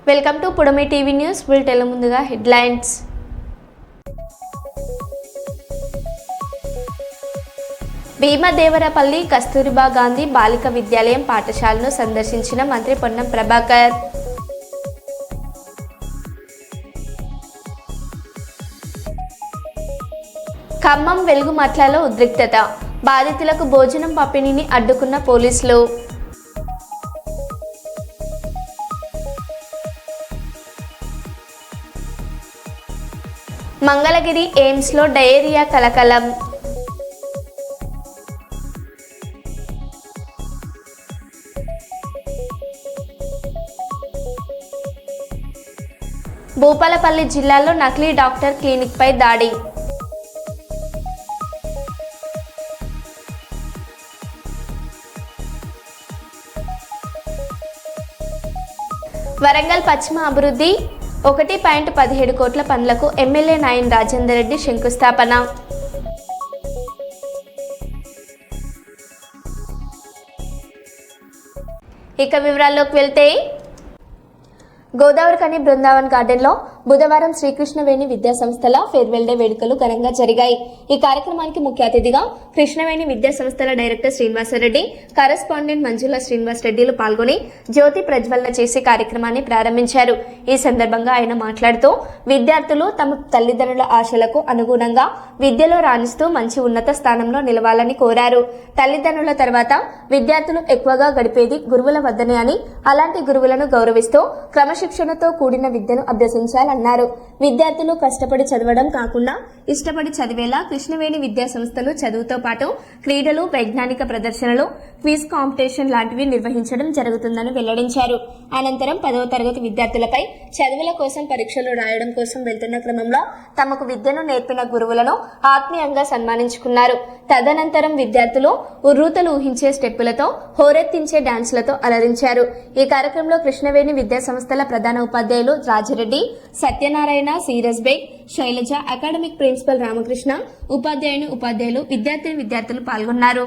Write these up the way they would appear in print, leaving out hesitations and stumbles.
Welcome to పుడమి TV news. బులెటిన్ల ముందుగా headlines. Bheemadevarapalli Kasturba Gandhi బాలిక విద్యాలయం పాఠశాలను సందర్శించిన మంత్రి పొన్నం ప్రభాకర్. ఖమ్మం వెలుగుమట్లలో ఉద్రిక్తత, బాధితులకు భోజనం పంపిణీని అడ్డుకున్న పోలీసులు. మంగళగిరి ఎయిమ్స్లో డయేరియా కలకలం. భూపాలపల్లి జిల్లాలో నకిలీ డాక్టర్ క్లినిక్పై దాడి. వరంగల్ పశ్చిమ అభివృద్ధి 1.17 కోట్ల పనులకు ఎమ్మెల్యే నాయన్ రాజేందర్ రెడ్డి శంకుస్థాపన. ఇక వివరాల్లోకి వెళ్తే, గోదావరిఖని బృందావన్ గార్డెన్లో బుధవారం శ్రీకృష్ణవేణి విద్యా సంస్థల ఫేర్వెల్ డే వేడుకలు ఘనంగా జరిగాయి. ఈ కార్యక్రమానికి ముఖ్య అతిథిగా కృష్ణవేణి విద్యా సంస్థల డైరెక్టర్ శ్రీనివాసరెడ్డి, కరెస్పాండెంట్ మంజుల శ్రీనివాస్ రెడ్డిలు పాల్గొని జ్యోతి ప్రజ్వలన చేసే కార్యక్రమాన్ని ప్రారంభించారు. ఈ సందర్భంగా ఆయన మాట్లాడుతూ విద్యార్థులు తమ తల్లిదండ్రుల ఆశలకు అనుగుణంగా విద్యలో రాణిస్తూ మంచి ఉన్నత స్థానంలో నిలవాలని కోరారు. తల్లిదండ్రుల తర్వాత విద్యార్థులు ఎక్కువగా గడిపేది గురువుల వద్దనే అని, అలాంటి గురువులను గౌరవిస్తూ క్రమశిక్షణతో కూడిన విద్యను అభ్యసించాలన్నారు. విద్యార్థులు కష్టపడి చదవడం కాకుండా ఇష్టపడి చదివేలా కృష్ణవేణి విద్యా సంస్థలు చదువుతో పాటు క్రీడలు, వైజ్ఞానిక ప్రదర్శనలు, క్విజ్ కాంపిటీషన్ లాంటివి నిర్వహించడం జరుగుతుందని వెల్లడించారు. అనంతరం 10వ తరగతి విద్యార్థులపై చదువుల కోసం పరీక్షలు రాయడం కోసం వెళ్తున్న క్రమంలో తమకు విద్యను నేర్పిన గురువులను ఆత్మీయంగా సన్మానించుకున్నారు. తదనంతరం విద్యార్థులు ఉర్రూతలు ఊహించే స్టెప్పులతో, హోరెత్తించే డాన్సులతో అలరించారు. ఈ కార్యక్రమంలో కృష్ణవేణి విద్యా సంస్థల ప్రధాన ఉపాధ్యాయులు రాజిరెడ్డి, సత్యనారాయణ, సీరస్ బేగ్, శైలజ, అకాడమిక్ ప్రిన్సిపల్ రామకృష్ణ, ఉపాధ్యాయులు, విద్యార్థులు పాల్గొన్నారు.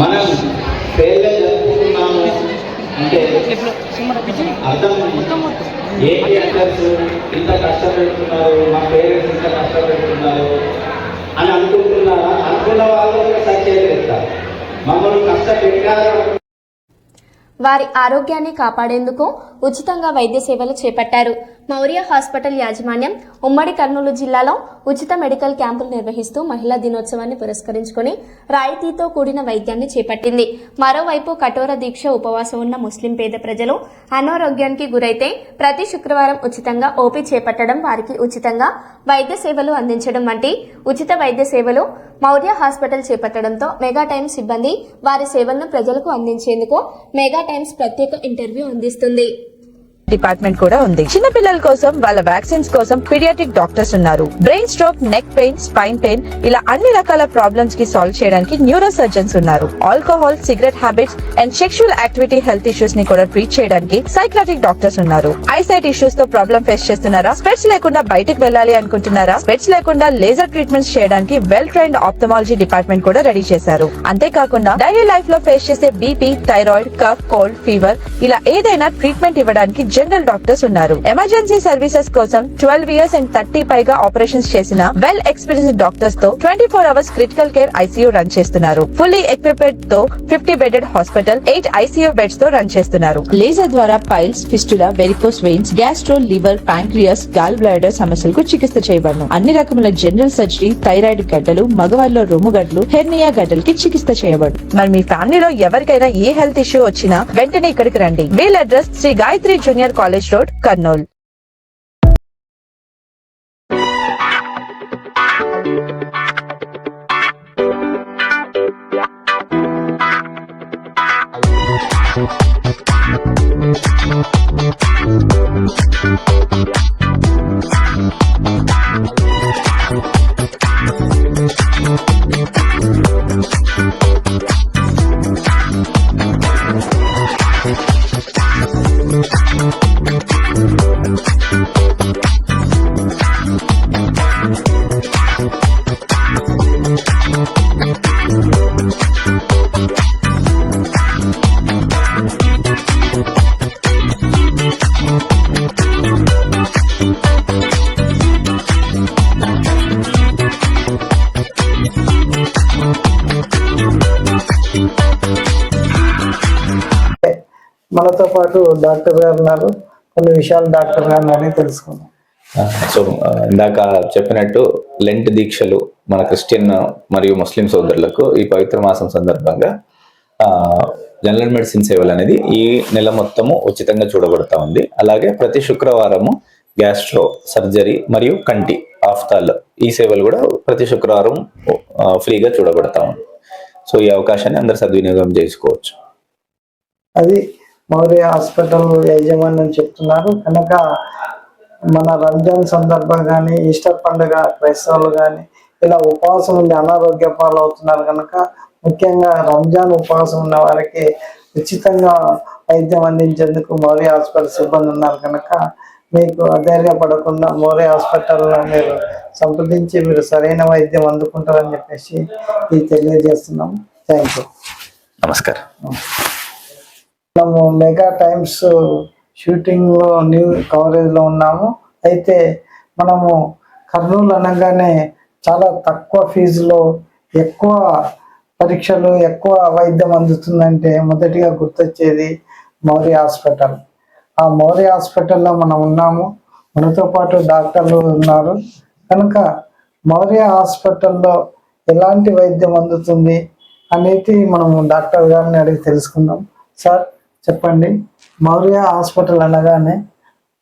మనం పేర్లే జరుపుకుంటున్నాము అంటే అర్థం ఏంటి అంటారు, ఇంత కష్టపెడుతున్నారు, మా పేరెంట్స్ ఇంత కష్టపెడుతున్నారు అని అనుకుంటున్నారా? అనుకున్న వాళ్ళు సత్యేస్తారు మమ్మల్ని కష్టపెట్టారు. వారి ఆరోగ్యాన్ని కాపాడేందుకు ఉచితంగా వైద్య సేవలు చేపట్టారు. మౌర్య హాస్పిటల్ యాజమాన్యం ఉమ్మడి కర్నూలు జిల్లాలో ఉచిత మెడికల్ క్యాంపులు నిర్వహిస్తూ మహిళా దినోత్సవాన్ని పురస్కరించుకుని రాయితీతో కూడిన వైద్యాన్ని చేపట్టింది. మరోవైపు కఠోర దీక్ష ఉపవాసం ఉన్న ముస్లిం పేద ప్రజలు అనారోగ్యానికి గురైతే ప్రతి శుక్రవారం ఉచితంగా ఓపీ చేపట్టడం, వారికి ఉచితంగా వైద్య సేవలు అందించడం వంటి ఉచిత వైద్య సేవలు మౌర్య హాస్పిటల్ చేపట్టడంతో మెగా టైమ్స్ సిబ్బంది వారి సేవలను ప్రజలకు అందించేందుకు మెగా టైమ్స్ ప్రత్యేక ఇంటర్వ్యూ అందిస్తుంది. డిపార్ట్మెంట్ కూడా ఉంది. చిన్న పిల్లల కోసం వాళ్ళ వ్యాక్సిన్స్ కోసం పీడియాట్రిక్ డాక్టర్స్ ఉన్నారు. Brain stroke, neck pain, spine pain ఇలా అన్ని రకాల ప్రాబ్లమ్స్ కి సాల్వ్ చేయడానికి న్యూరో సర్జన్స్ ఉన్నారు. Alcohol, cigarette habits and sexual activity health issues ని కూడా ట్రీట్ చేయడానికి సైకియాట్రిక్ డాక్టర్స్ ఉన్నారు. ఐసైట్ ఇష్యూస్ తో ప్రాబ్లం ఫేస్ చేస్తున్నారా? స్పెట్స్ లేకుండా బయటకు వెళ్ళాలి అనుకుంటున్నారా? స్పెట్స్ లేకుండా లేజర్ ట్రీట్మెంట్స్ చేయడానికి వెల్ ట్రైన్డ్ ఆప్థమాలజీ డిపార్ట్మెంట్ కూడా రెడీ చేశారు. అంతేకాకుండా డైలీ లైఫ్ లో ఫేస్ చేసే BP, thyroid, cough, cold, fever ఇలా ఏదైనా ట్రీట్మెంట్ ఇవ్వడానికి జనరల్ డాక్టర్స్ ఉన్నారు. ఎమర్జెన్సీ సర్వీసెస్ కోసం 12 ఇయర్స్ అండ్ 30 పైగా ఆపరేషన్స్ చేసిన వెల్ ఎక్స్పీరియన్స్డ్ డాక్టర్స్ తో 24 hours critical care ICU run చేస్తున్నారు. ఫుల్లీ ఎక్విప్డ్ తో 50 బెడెడ్ హాస్పిటల్, 8 ఐసీయూ బెడ్స్ తో రన్ చేస్తున్నారు. లేజర్ ద్వారా piles, fistula, varicose veins, gastro, liver, pancreas, gall bladder సమస్యలకు చికిత్స చేయబడును. అన్ని రకముల జనరల్ సర్జరీ, థైరాయిడ్ గడ్డలు, మగవారిలో రొమ్ము గడ్డలు, హెర్నియా గడ్డలకి చికిత్స చేయబడు. మరి మీ ఫ్యామిలీలో ఎవరికైనా ఏ హెల్త్ ఇష్యూ వచ్చినా వెంటనే ఇక్కడికి రండి. వీల్ address Shri Gayatri junior college road, Kurnool. మనతో పాటు డాక్టర్ గారు ఉన్నారు. కొన్ని విషయాలు డాక్టర్ గారిని అడిగి తెలుసుకుందాం. సో ఇందాక చెప్పినట్టు లెంట్ దీక్షలు మన క్రిస్టియన్ మరియు ముస్లిం సోదరులకు ఈ పవిత్ర మాసం సందర్భంగా జనరల్ మెడిసిన్ సేవలు అనేది ఈ నెల మొత్తము ఉచితంగా చూడబడతా ఉంది. అలాగే ప్రతి శుక్రవారము గ్యాస్ట్రో సర్జరీ మరియు కంటి ఆఫ్తాల్ ఈ సేవలు కూడా ప్రతి శుక్రవారం ఫ్రీగా చూడబడతా ఉంది. సో ఈ అవకాశాన్ని అందరు సద్వినియోగం చేసుకోవచ్చు. అది మౌర్య హాస్పిటల్ యాజమాన్యం చెప్తున్నారు. కనుక మన రంజాన్ సందర్భంగా కానీ, ఈస్టర్ పండుగ క్రైస్తవులు కానీ ఇలా ఉపవాసం ఉండి అనారోగ్య పాలవుతున్నారు. కనుక ముఖ్యంగా రంజాన్ ఉపవాసం ఉన్న వారికి ఉచితంగా వైద్యం అందించేందుకు మౌర్య హాస్పిటల్ సిబ్బంది ఉన్నారు. కనుక మీకు అధైర్యపడకుండా మౌర్య హాస్పిటల్లో మీరు సంప్రదించి మీరు సరైన వైద్యం అందుకుంటారని చెప్పేసి ఇది తెలియజేస్తున్నాం. Thank you. నమస్కారం. మనము మెగా టైమ్స్ షూటింగ్ లో న్యూ కవరేజ్ లో ఉన్నాము. అయితే మనము కర్నూలు అనగానే చాలా తక్కువ ఫీజులో ఎక్కువ పరీక్షలు, ఎక్కువ వైద్యం అందుతుందంటే మొదటిగా గుర్తొచ్చేది మౌర్య హాస్పిటల్. ఆ మౌర్య హాస్పిటల్లో మనం ఉన్నాము. మనతో పాటు డాక్టర్లు ఉన్నారు. కనుక మౌర్య హాస్పిటల్లో ఎలాంటి వైద్యం అందుతుంది అనేది మనము డాక్టర్ గారిని అడిగి తెలుసుకుందాం. సార్ చెప్పండి, మౌర్య హాస్పిటల్ అనగానే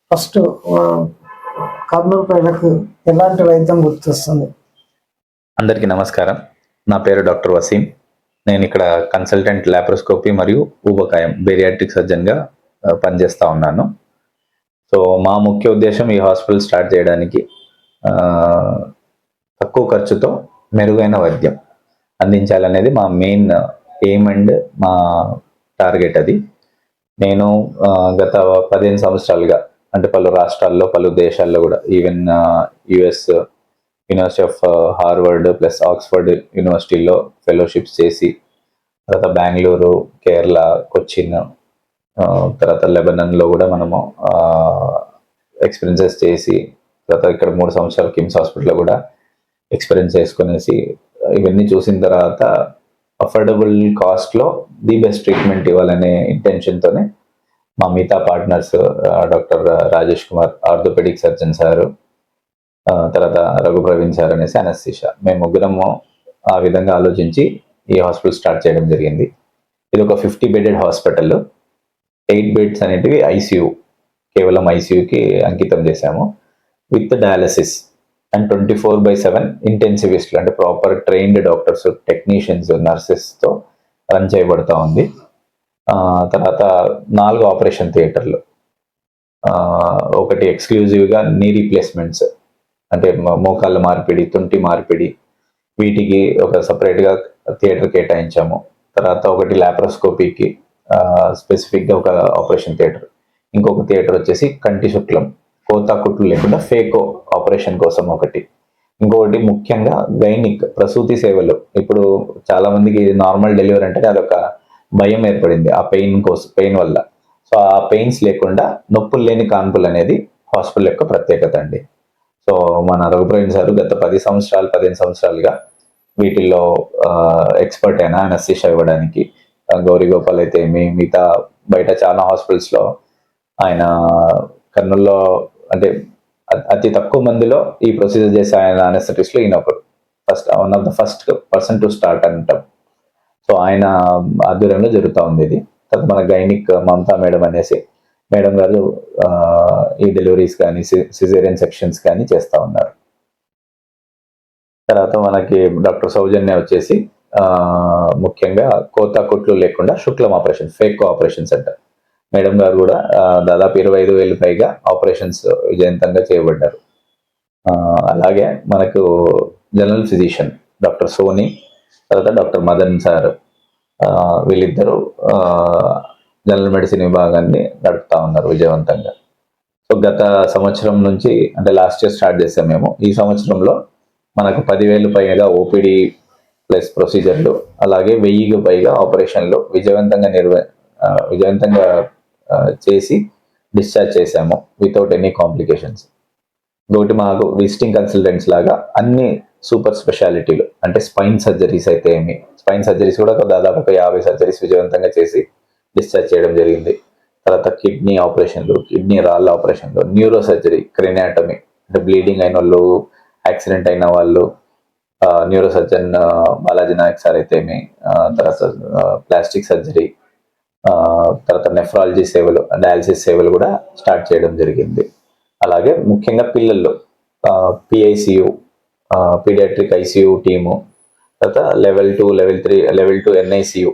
ఫస్ట్ కర్నూలు ప్రజలకు ఎలాంటి వైద్యం గుర్తొస్తుంది? అందరికీ నమస్కారం. నా పేరు డాక్టర్ వసీం. నేను ఇక్కడ కన్సల్టెంట్ లాప్రోస్కోపీ మరియు ఊబకాయం బేరియాట్రిక్ సర్జన్గా పనిచేస్తూ ఉన్నాను. సో మా ముఖ్య ఉద్దేశం ఈ హాస్పిటల్ స్టార్ట్ చేయడానికి తక్కువ ఖర్చుతో మెరుగైన వైద్యం అందించాలనేది మా మెయిన్ ఎయిమ్ అండ్ మా టార్గెట్. అది నేను గత 15 సంవత్సరాలుగా అంటే పలు రాష్ట్రాల్లో, పలు దేశాల్లో కూడా, even US university of Harvard plus Oxford యూనివర్సిటీలో ఫెలోషిప్స్ చేసి తర్వాత బెంగళూరు, కేరళ, కొచ్చిన్, తర్వాత లెబనాన్లో కూడా మనము ఎక్స్పీరియన్సెస్ చేసి, తర్వాత ఇక్కడ 3 సంవత్సరాలు కిమ్స్ హాస్పిటల్లో కూడా ఎక్స్పీరియన్స్ చేసుకునేసి ఇవన్నీ చూసిన తర్వాత అఫోర్డబుల్ కాస్ట్లో ది బెస్ట్ ట్రీట్మెంట్ ఇవ్వాలనే ఇంటెన్షన్తోనే మా మిగతా partners doctor Rajesh Kumar orthopedic surgeon sir, తర్వాత రఘు ప్రవీణ్ సార్ అనేసి అనస్థీషియా, మేము ముగ్గురము ఆ విధంగా ఆలోచించి ఈ హాస్పిటల్ స్టార్ట్ చేయడం జరిగింది. ఇది ఒక 50 బెడెడ్ హాస్పిటల్. 8 బెడ్స్ అనేటివి ఐసీయూ, కేవలం ఐసీయూకి అంకితం చేశాము, విత్ డయాలసిస్ అండ్ 24/7 ఇంటెన్సివిస్ట్లు అంటే ప్రాపర్ ట్రైన్డ్ డాక్టర్స్, టెక్నీషియన్స్, నర్సెస్తో రన్ చేయబడుతూ ఉంది. తర్వాత 4 ఆపరేషన్ థియేటర్లు, ఒకటి ఎక్స్క్లూజివ్గా నీ రీప్లేస్మెంట్స్ అంటే మోకాళ్ళ మార్పిడి, తుంటి మార్పిడి, వీటికి ఒక సపరేట్గా థియేటర్ కేటాయించాము. తర్వాత ఒకటి ల్యాప్రోస్కోపీకి స్పెసిఫిక్గా ఒక ఆపరేషన్ థియేటర్, ఇంకొక థియేటర్ వచ్చేసి కంటి శుక్లం, కోతా కుట్లు లేకుండా ఫేకో ఆపరేషన్ కోసం ఒకటి, ఇంకొకటి ముఖ్యంగా గైనిక్ ప్రసూతి సేవలు. ఇప్పుడు చాలా మందికి నార్మల్ డెలివరీ అంటే అదొక భయం ఏర్పడింది ఆ పెయిన్ వల్ల. సో ఆ పెయిన్స్ లేకుండా నొప్పులు లేని కాన్పులు అనేది హాస్పిటల్ యొక్క ప్రత్యేకత అండి. సో మన రఘుప్రవీణ్ సార్ గత 15 సంవత్సరాలుగా వీటిల్లో ఎక్స్పర్ట్ అయినా అనస్థీషియా ఇవ్వడానికి. గౌరీ గోపాల్ అయితే మిగతా బయట చాలా హాస్పిటల్స్లో ఆయన కర్నూల్లో అంటే అతి తక్కువ మందిలో ఈ ప్రొసీజర్ చేసే ఆయన అనస్థెటిస్ట్లో ఈయన ఒకరు one of the first person to start అంటాం. సో ఆయన ఆధ్వర్యంలో జరుగుతూ ఉంది ఇది. తర్వాత మన గైనిక్ మమతా మేడం అనేసి మేడం గారు ఈ డెలివరీస్ కానీ సిజేరియన్ సెక్షన్స్ కానీ చేస్తూ ఉన్నారు. తర్వాత మనకి డాక్టర్ సౌజన్య వచ్చేసి ముఖ్యంగా కోతా కుట్లు లేకుండా శుక్లం ఆపరేషన్, ఫేక్ ఆపరేషన్స్ అంటారు. మేడం గారు కూడా దాదాపు 25,000 పైగా ఆపరేషన్స్ విజయవంతంగా చేయబడ్డారు. అలాగే మనకు జనరల్ ఫిజిషియన్ డాక్టర్ సోని, తర్వాత డాక్టర్ మదన్ సార్, వీళ్ళిద్దరూ జనరల్ మెడిసిన్ విభాగాన్ని నడుపుతా ఉన్నారు విజయవంతంగా. సో గత సంవత్సరం నుంచి అంటే లాస్ట్ ఇయర్ స్టార్ట్ చేసాం మేము. ఈ సంవత్సరంలో మనకు 10,000 పైగా ఓపీడీ ప్లస్ ప్రొసీజర్లు, అలాగే 1000కి పైగా ఆపరేషన్లు విజయవంతంగా చేసి డిశ్చార్జ్ చేసాము వితౌట్ ఎనీ కాంప్లికేషన్స్. ఇంకొకటి మాకు విజిటింగ్ కన్సల్టెంట్స్ లాగా అన్ని సూపర్ స్పెషాలిటీలు అంటే స్పైన్ సర్జరీస్ అయితే స్పైన్ సర్జరీస్ కూడా దాదాపు 50 సర్జరీస్ విజయవంతంగా చేసి డిశ్చార్జ్ చేయడం జరిగింది. తర్వాత కిడ్నీ ఆపరేషన్లు, కిడ్నీ రాళ్ళ ఆపరేషన్లు, న్యూరో సర్జరీ, క్రెనియాటమీ అంటే బ్లీడింగ్ అయిన వాళ్ళు, యాక్సిడెంట్ అయిన వాళ్ళు, neuro surgeon Balaji Naik sir అయితే తర్వాత ప్లాస్టిక్ సర్జరీ, తర్వాత నెఫ్రాలజీ సేవలు, డయాలసిస్ సేవలు కూడా స్టార్ట్ చేయడం జరిగింది. అలాగే ముఖ్యంగా పిల్లల్లో పిఐసియు, పీడియాట్రిక్ ఐసియు టీము, తర్వాత లెవెల్ 2, లెవెల్ 3, లెవెల్ 2 ఎన్ఐసియు,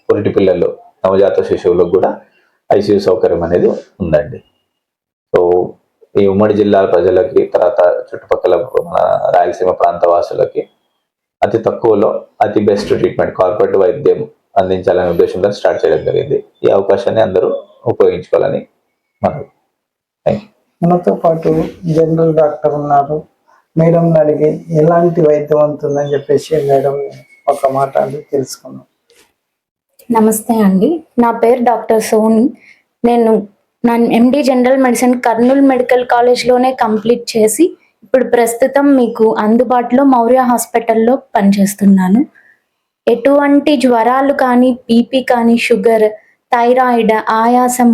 పురిటి పిల్లలు, నవజాత శిశువులకు కూడా ఐసియు సౌకర్యం అనేది ఉందండి. సో ఈ ఉమ్మడి జిల్లా ప్రజలకి, తర్వాత చుట్టుపక్కల రాయలసీమ ప్రాంత వాసులకి అతి తక్కువలో అతి బెస్ట్ ట్రీట్మెంట్, కార్పొరేట్ వైద్యం అందించాలనే ఉద్దేశంతో స్టార్ట్ చేయడం జరిగింది. ఈ అవకాశాన్ని అందరూ ఉపయోగించుకోవాలని మనం. మనతో పాటు జనరల్ డాక్టర్ ఉన్నారు. మేడం అడిగి ఎలాంటి వైద్యం ఉంటుందని చెప్పేసి మేడం ఒక మాట అని తెలుసుకున్నాం. నమస్తే అండి, నా పేరు డాక్టర్ సోని. నేను నా MD general medicine Kurnool medical కాలేజ్లోనే కంప్లీట్ చేసి ఇప్పుడు ప్రస్తుతం మీకు అందుబాటులో మౌర్య హాస్పిటల్లో పనిచేస్తున్నాను. ఎటువంటి జ్వరాలు కానీ, బీపీ కానీ, షుగర్, థైరాయిడ్, ఆయాసం,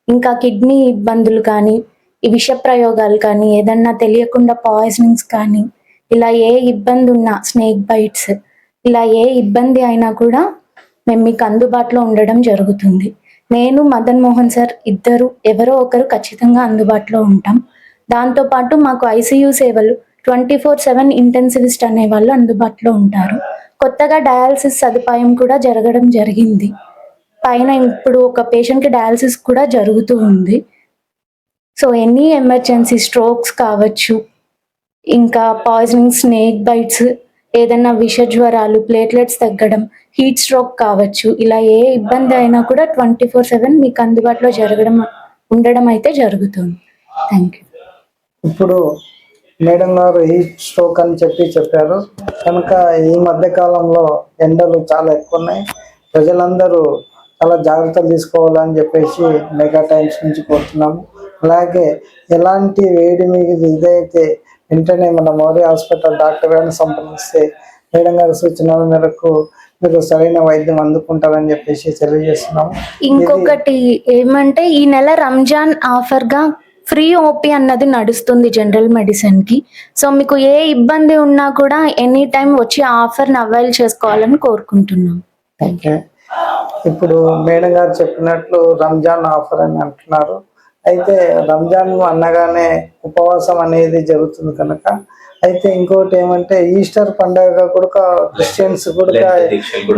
ఇంకా కిడ్నీ ఇబ్బందులు కానీ, ఈ విష ప్రయోగాలు కానీ, ఏదన్నా తెలియకుండా పాయిజనింగ్స్ కానీ, ఇలా ఏ ఇబ్బంది ఉన్నా, స్నేక్ బైట్స్, ఇలా ఏ ఇబ్బంది అయినా కూడా మేము మీకు అందుబాటులో ఉండడం జరుగుతుంది. నేను, మదన్ మోహన్ సార్ ఇద్దరు ఎవరో ఒకరు ఖచ్చితంగా అందుబాటులో ఉంటాం. దాంతోపాటు మాకు ఐసీయూ సేవలు 24/7 ఇంటెన్సివిస్ట్ అనే వాళ్ళు అందుబాటులో ఉంటారు. కొత్తగా డయాలసిస్ సదుపాయం కూడా జరగడం జరిగింది. పైన ఇప్పుడు ఒక పేషెంట్కి డయాలసిస్ కూడా జరుగుతూ ఉంది. సో ఎనీ ఎమర్జెన్సీ, స్ట్రోక్స్ కావచ్చు, ఇంకా పాయిజనింగ్, స్నేక్ బైట్స్, ఏదైనా విష జ్వరాలు, ప్లేట్లెట్స్ తగ్గడం, హీట్ స్ట్రోక్ కావచ్చు, ఇలా ఏ ఇబ్బంది అయినా కూడా 24/7 మీకు అందుబాటులో ఉండడం అయితే జరుగుతుంది. Thank you. ఇప్పుడు మేడం గారు హీట్ స్ట్రోక్ అని చెప్పారు. కనుక ఈ మధ్య కాలంలో ఎండలు చాలా ఎక్కువ ఉన్నాయి, ప్రజలందరూ చాలా జాగ్రత్తలు తీసుకోవాలని చెప్పేసి మెగా టైమ్స్ నుంచి కోరుతున్నాము. అలాగే ఎలాంటి వేడి మీద ఇదైతే వెంటనే మన మౌర్య హాస్పిటల్ డాక్టర్ గారిని సంప్రదిస్తే మేడం గారి సూచనల మేరకు మీరు సరైన వైద్యం అందుకుంటారని చెప్పేసి తెలియజేస్తున్నాము. ఇంకొకటి ఏమంటే ఈ నెల రంజాన్ ఆఫర్ గా ఫ్రీ ఓపీ అన్నది నడుస్తుంది జనరల్ మెడిసిన్ కి. సో మీకు ఏ ఇబ్బంది ఉన్నా కూడా ఎనీ టైం వచ్చి ఆఫర్ ని అవైల్ చేసుకోవాలని కోరుకుంటున్నాం. ఓకే, ఇప్పుడు మేడం గారు చెప్పినట్లు రంజాన్ ఆఫర్ అని అంటున్నారు. అయితే రంజాన్ అనగానే ఉపవాసం అనేది జరుగుతుంది కనుక, అయితే ఇంకోటి ఏమంటే ఈస్టర్ పండుగ కూడా క్రిస్టియన్స్ కూడా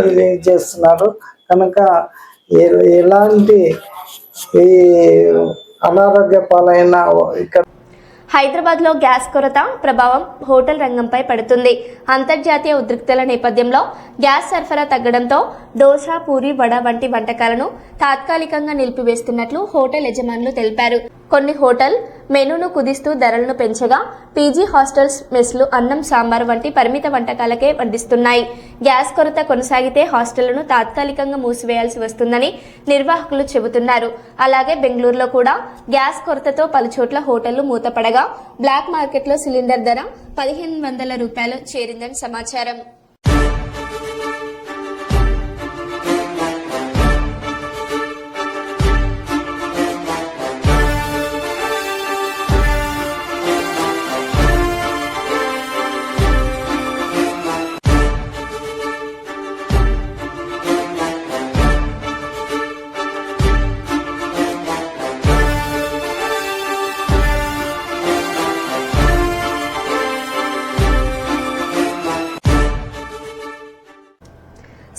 ఇది చేస్తున్నారు కనుక ఎలాంటి ఈ అనారోగ్య పాలైన ఇక్కడ హైదరాబాద్లో గ్యాస్ కొరత ప్రభావం హోటల్ రంగంపై పడుతుంది. అంతర్జాతీయ ఉద్రిక్తల నేపథ్యంలో గ్యాస్ సరఫరా తగ్గడంతో దోశ, పూరి, వడ వంటి వంటకాలను తాత్కాలికంగా నిలిపివేస్తున్నట్లు హోటల్ యజమానులు తెలిపారు. కొన్ని హోటల్ మెనూను కుదిస్తూ ధరలను పెంచగా, పీజీ హాస్టల్స్ మెస్లు అన్నం, సాంబార్ వంటి పరిమిత వంటకాలకే వడ్డిస్తున్నాయి. గ్యాస్ కొరత కొనసాగితే హాస్టళ్లను తాత్కాలికంగా మూసివేయాల్సి వస్తుందని నిర్వాహకులు చెబుతున్నారు. అలాగే బెంగళూరులో కూడా గ్యాస్ కొరతతో పలుచోట్ల హోటళ్లు మూతపడగా బ్లాక్ మార్కెట్లో సిలిండర్ ధర 1500 రూపాయలు చేరిందని సమాచారం.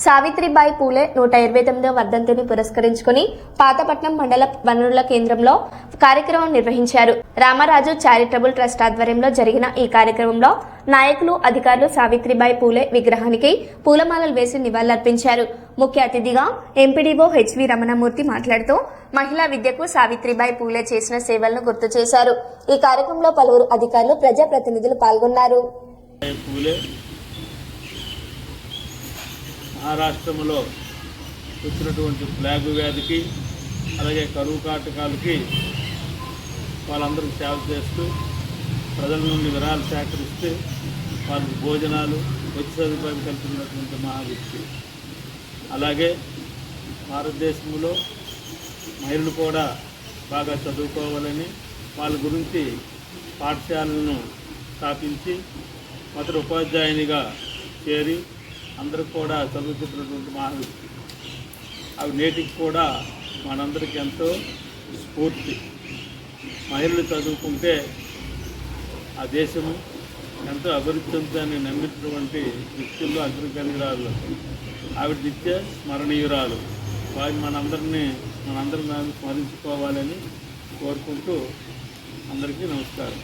సావిత్రిబాయి పూలే 129వ వర్ధంతిని పురస్కరించుకుని పాతపట్నం మండల వనరుల కేంద్రంలో కార్యక్రమం నిర్వహించారు. రామరాజు చారిటబుల్ ట్రస్ట్ ఆధ్వర్యంలో జరిగిన ఈ కార్యక్రమంలో నాయకులు, అధికారులు సావిత్రిబాయి పూలే విగ్రహానికి పూలమాలలు వేసి నివాళులర్పించారు. ముఖ్య అతిథిగా ఎంపీడీఓ హెచ్వి రమణమూర్తి మాట్లాడుతూ మహిళా విద్యకు సావిత్రిబాయి పూలే చేసిన సేవలను గుర్తు చేశారు. ఈ కార్యక్రమంలో పలువురు అధికారులు, ప్రజాప్రతినిధులు పాల్గొన్నారు. మహారాష్ట్రలో వచ్చినటువంటి ప్లాగ్ వ్యాధికి, అలాగే కరువు కాటకాలకి వాళ్ళందరూ సేవ చేస్తూ ప్రజల నుండి విరాళాలు సేకరిస్తూ వాళ్ళకి భోజనాలు, వచ్చి సదుపాయం కల్పించినటువంటి మహావ్యక్తి. అలాగే భారతదేశంలో మహిళలు కూడా బాగా చదువుకోవాలని వాళ్ళ గురించి పాఠశాలను స్థాపించి మొదటి ఉపాధ్యాయునిగా చేరి అందరూ కూడా చదువుతున్నటువంటి మహావ్యక్తి. అవి నేటికి కూడా మనందరికీ ఎంతో స్ఫూర్తి. మహిళలు చదువుకుంటే ఆ దేశము ఎంతో అభివృద్ధి చెందుతుందని నమ్మినటువంటి వ్యక్తుల్లో అగ్రగణ్యురాలు ఆవిడ నిత్య స్మరణీయురాలు. వారిని మనందరం స్మరించుకోవాలని కోరుకుంటూ అందరికీ నమస్కారం.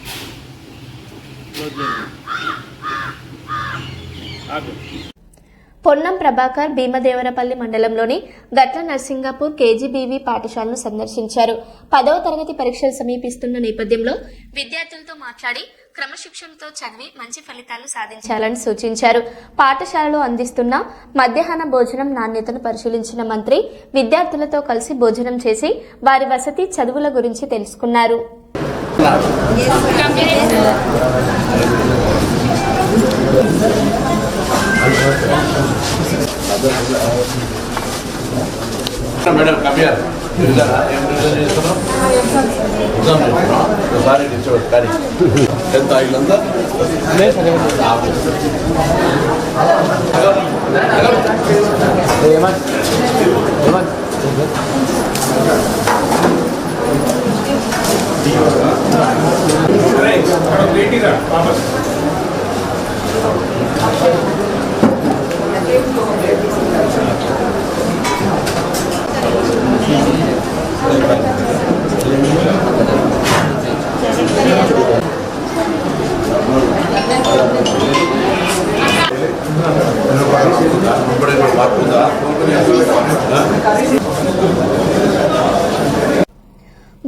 పొన్నం ప్రభాకర్ భీమదేవరపల్లి మండలంలోని గట్ల నర్సింగాపూర్ కేజీబీవీ పాఠశాలను సందర్శించారు. 10వ తరగతి పరీక్షలు సమీపిస్తున్న నేపథ్యంలో విద్యార్థులతో మాట్లాడి క్రమశిక్షణతో చదివి మంచి ఫలితాలు సాధించాలని సూచించారు. పాఠశాలలో అందిస్తున్న మధ్యాహ్న భోజనం నాణ్యతను పరిశీలించిన మంత్రి విద్యార్థులతో కలిసి భోజనం చేసి వారి వసతి, చదువుల గురించి తెలుసుకున్నారు. మేడం కమియర్ ఎగ్జామ్ చేస్తున్నాం ఒకసారి ఇచ్చేవాడు కానీ 10th ఆగిలంతా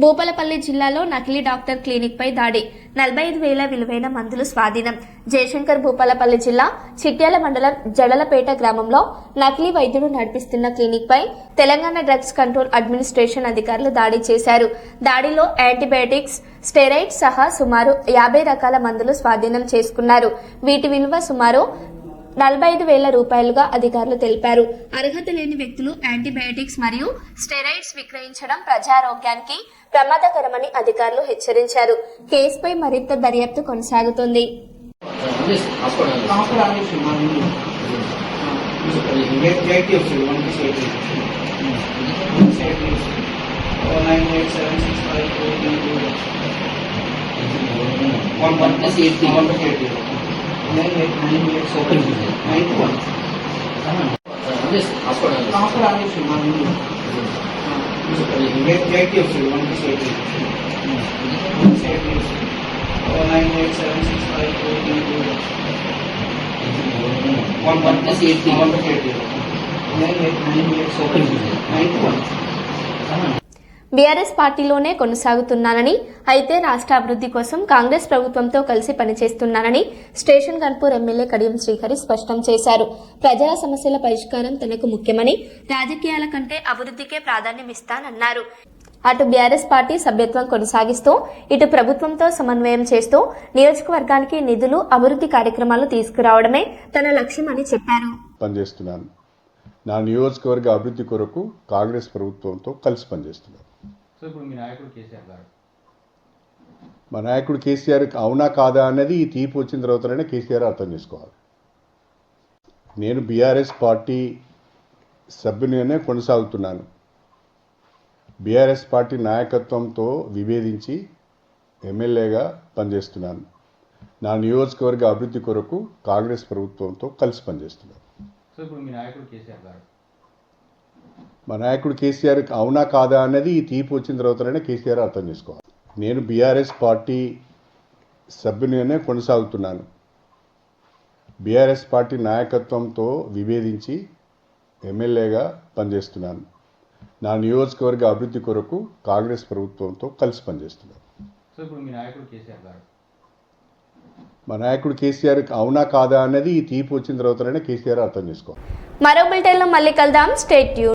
భూపాలపల్లి జిల్లాలో నకిలీ డాక్టర్ క్లినిక్ పై దాడి 45,000 విలువైన మందులు స్వాధీనం. జయశంకర్ భూపాలపల్లి జిల్లా చిట్యాల మండలం జడలపేట గ్రామంలో నకిలీ వైద్యుడు నడిపిస్తున్న క్లినిక్ పై తెలంగాణ డ్రగ్స్ కంట్రోల్ అడ్మినిస్ట్రేషన్ అధికారులు దాడి చేశారు. దాడిలో యాంటీబయాటిక్స్, స్టెరాయిడ్స్ సహా సుమారు 50 రకాల మందులు స్వాధీనం చేసుకున్నారు. వీటి విలువ సుమారు 45,000 రూపాయలుగా అధికారులు తెలిపారు. అర్హత లేని వ్యక్తులు యాంటీబయాటిక్స్ మరియు స్టెరాయిడ్స్ విక్రయించడం ప్రజారోగ్యానికి ప్రమాదకరమని అధికారులు హెచ్చరించారు. కేసుపై మరింత దర్యాప్తు కొనసాగుతుంది. బీఆర్ఎస్ పార్టీలోనే కొనసాగుతున్నానని, అయితే రాష్ట్ర అభివృద్ధి కోసం కాంగ్రెస్ ప్రభుత్వంతో కలిసి పనిచేస్తున్నానని స్టేషన్ గన్పూర్ ఎమ్మెల్యే కడియం శ్రీహరి స్పష్టం చేశారు. ప్రజల సమస్యల పరిష్కారం తనకు ముఖ్యమని, రాజకీయాల కంటే అభివృద్ధికే ప్రాధాన్యమిస్తానన్నారు. అటు బీఆర్ఎస్ పార్టీ సభ్యత్వం కొనసాగిస్తూ, ఇటు ప్రభుత్వంతో సమన్వయం చేస్తూ నియోజకవర్గానికి నిధులు, అభివృద్ధి కార్యక్రమాలు తీసుకురావడమే తన లక్ష్యమని చెప్పారు. పనిచేస్తున్నాను. నా నియోజకవర్గ అభివృద్ధి కొరకు కాంగ్రెస్ ప్రభుత్వంతో కలిసి పనిచేస్తున్నాను. మా నాయకుడు కేసీఆర్ అవునా కాదా అన్నది ఈ తీర్పు వచ్చిన తర్వాతనే కేసీఆర్ అర్థం చేసుకోవాలి. నేను బీఆర్ఎస్ పార్టీ సభ్యునిగానే కొనసాగుతున్నాను. బీఆర్ఎస్ పార్టీ నాయకత్వంతో విభేదించి ఎమ్మెల్యేగా పనిచేస్తున్నాను. నా నియోజకవర్గ అభివృద్ధి కొరకు కాంగ్రెస్ ప్రభుత్వంతో కలిసి పనిచేస్తున్నాను. మా నాయకుడు కేసీఆర్ అవునా కాదా అన్నది ఈ తీర్పు వచ్చిన తర్వాతనే కేసీఆర్ అర్థం చేసుకోవాలి. నేను బీఆర్ఎస్ పార్టీ సభ్యునిగానే కొనసాగుతున్నాను. బీఆర్ఎస్ పార్టీ నాయకత్వంతో విభేదించి ఎమ్మెల్యేగా పనిచేస్తున్నాను. నా నియోజకవర్గ అభివృద్ధి కొరకు కాంగ్రెస్ ప్రభుత్వంతో కలిసి పనిచేస్తున్నాను. మా నాయకుడు కేసీఆర్ అవునా కాదా అన్నది ఈ తీర్పు వచ్చిన తర్వాతనే కేసీఆర్ అర్థం చేసుకోవాలి. మరో బులెటిన్లో మళ్ళీ కలుద్దాం. Stay tune.